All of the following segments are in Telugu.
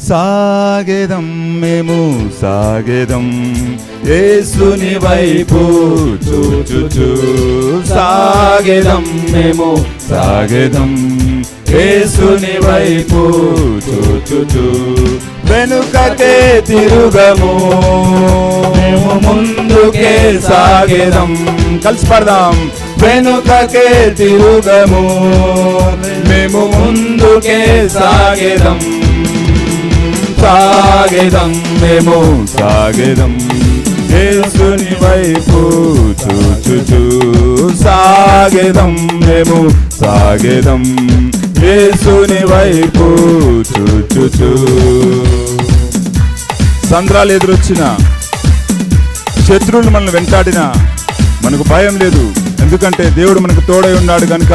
సాగెదం మేము సాగెదం యేసుని వైపు చూచుచు. సాగెదం మేము సాగెదం యేసుని వైపు చూచుచు. వెనుకకే తిరుగము మేము ముందుకే సాగెదం. కలిసి పడదాం. వెనుకకే తిరుగము మేము ముందుకే సాగెదం. సాగెదం మేము సాగెదం యేసుని వైపు చూచుచు. సాగెదం మేము సాగెదం యేసుని వైపు చూచుచు. సంద్రాలు ఎదురొచ్చిన, శత్రువులు మనల్ని వెంటాడిన మనకు భయం లేదు. ఎందుకంటే దేవుడు మనకు తోడై ఉన్నాడు కనుక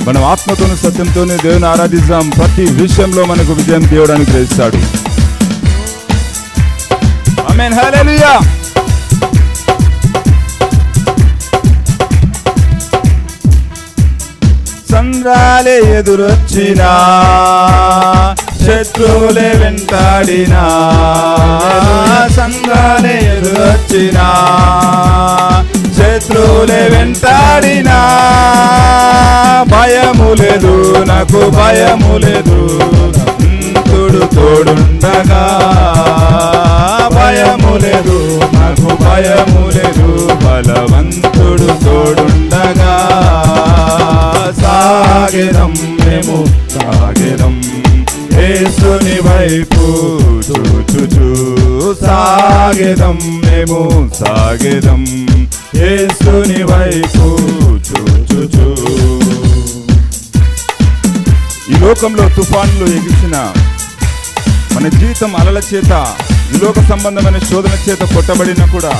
మనం ఆత్మతోను సత్యంతోనే దేవుని ఆరాధిస్తాం. ప్రతి విషయంలో మనకు విజయం దేవుడు అనుగ్రహిస్తాడు. ఆమేన్, హల్లెలూయా. సంద్రాలే ఎదురొచ్చినా, శత్రువులే వెంటాడినా, సంద్రాలే ఎదురొచ్చినా, శత్రువులే వెంటాడినా, భయము లేదు నాకు భయము లేదు, తుడు తోడుండగా. భయము లేదు నాకు భయము లేదు, బలవంతుడు తోడుండగా. సాగెదం మేము సాగెదం యేసుని వైపు చూచుచు. సాగెదం మేము సాగెదం యేసుని వైపు చూచుచు. ఈ లోకంలో తుఫాన్లు ఎగిసిన, మన జీవితం అలల చేత, ఈ లోక సంబంధమైన శోధన చేత కొట్టబడినా కూడా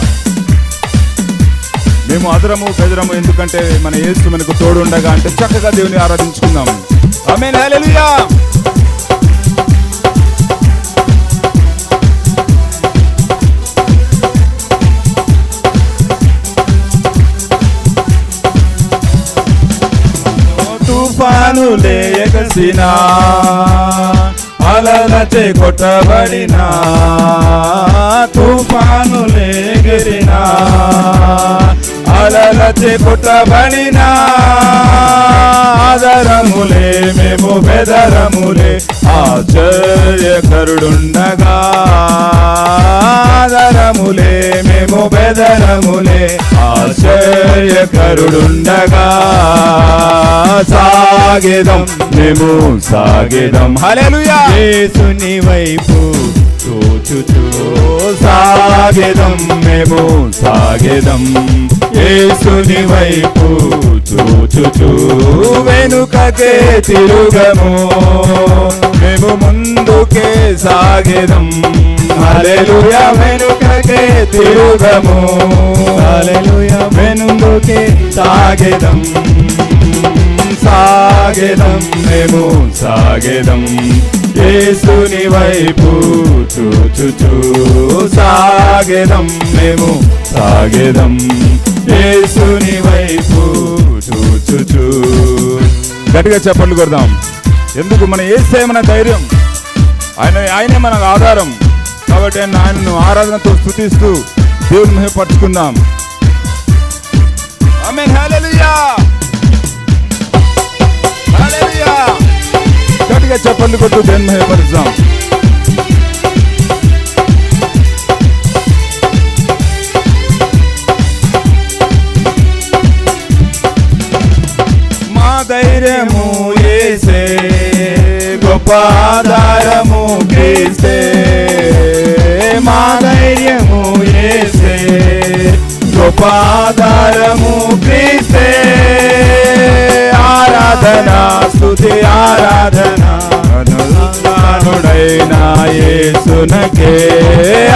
మేము అదరము బెదరము. ఎందుకంటే మన యేసు మనకు తోడుండగా. అంటే చక్కగా దేవుని ఆరాధించుకుందాం. ఆమేన్, హల్లెలూయా. తుఫానులే ఎగసినా, అలలచే కొట్టబడినా, తుఫానులే ఎగిరినా, అలలచే కొట్టబడినా, ఆదరములే మేము బెదరములే, ఆశ్చర్యకరుడుండగా. ఆదరములే మేము బెదరములే, ఆశ్చర్యకరుడుండగా. సాగెదం మేము సాగెదం, హల్లెలూయా, యేసుని వైపు చూచుచు. సాగెదం మేము సాగెదం యేసుని వైపు చూచుచు. వెనుకకే తిరుగము మేము ముందుకే సాగెదం. హల్లెలూయా. వెనుకకే తిరుగము, హల్లెలూయా, ముందుకే సాగెదం. సాగెదం మేము సాగెదం యేసుని వైపు చూచుచు. సాగెదం మేము సాగెదం యేసుని వైపు చూచుచు. గట్టిగా చప్పట్లు కొడదాం. ఎందుకు? మన యేసే మన ధైర్యం, ఆయనే మనకు ఆధారం. కాబట్టి ఆయనను ఆరాధనతో స్తుతిస్తూ దేవుని మహిమపరచుకుందాం. ఆమేన్, హల్లెలూయా, హల్లెలూయా. గట్టిగా చప్పట్లు కొట్టు దేవుని మహిమపరుద్దాం. మా ధైర్యము యేసే, గొప్ప ఆధారము క్రీస్తే. మా ధైర్యము యేసే, గొప్ప ఆధారము క్రీస్తే. ఆరాధన స్తుతి ఆరాధన పునరుద్ధానుడైన యేసునకే.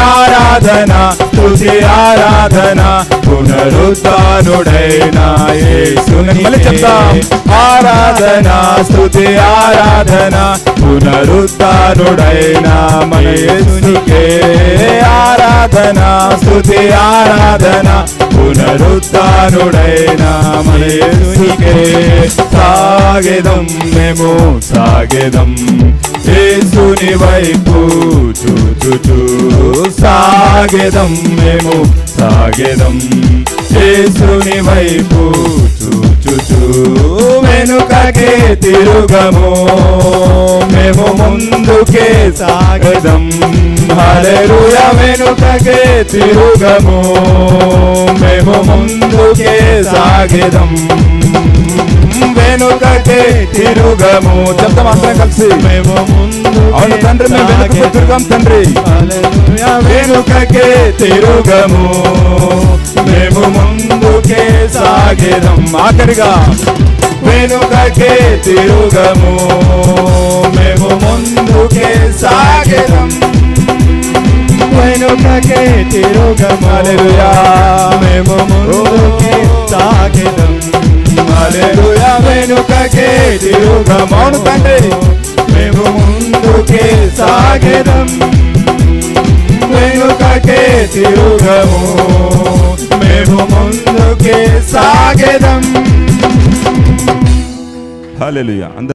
ఆరాధన స్తుతి ఆరాధన పునరుద్ధానుడైన యేసునకే. మళ్ళీ చెప్తాం. ఆరాధన స్తుతి ఆరాధన పునరుద్ధానుడైన మన యేసునికే. ఆరాధన స్తుతి ఆరాధన పునరుద్ధానుడైన మన యేసునికే. సాగెదం మేము సాగెదం యేసుని వైపు చూచుచూ సాగెదం మేము సాగెదం. యేసుని వైపు చూచుచూ వెనుకకే తిరుగము, మేము ముందుకే సాగెదం. హల్లెలూయా. వెనుకకే తిరుగము, మేము ముందుకే సాగెదం. వెనుకకే తిరుగము. చెప్తాం అందరం కలిసి. మేము ముందు. అవును తండ్రి, మేము వెనుకకు తిరుగం తండ్రి. హల్లెలూయా. వెనుకకే తిరుగము, మేము ముందుకే సాగెదం. ఆఖరిగా వెనుకకే తిరుగము, మేము ముందుకే సాగెదం. వెనుకకే తిరుగము. హల్లెలూయా. మేము ముందుకే సాగెదం. హల్లెలూయా. వెనుకకే తిరుగము. అవును తండ్రి, మేము ముందుకే సాగెదం. వెనుకకే తిరుగము, మేము ముందుకే సాగెదం. హల్లెలూయా.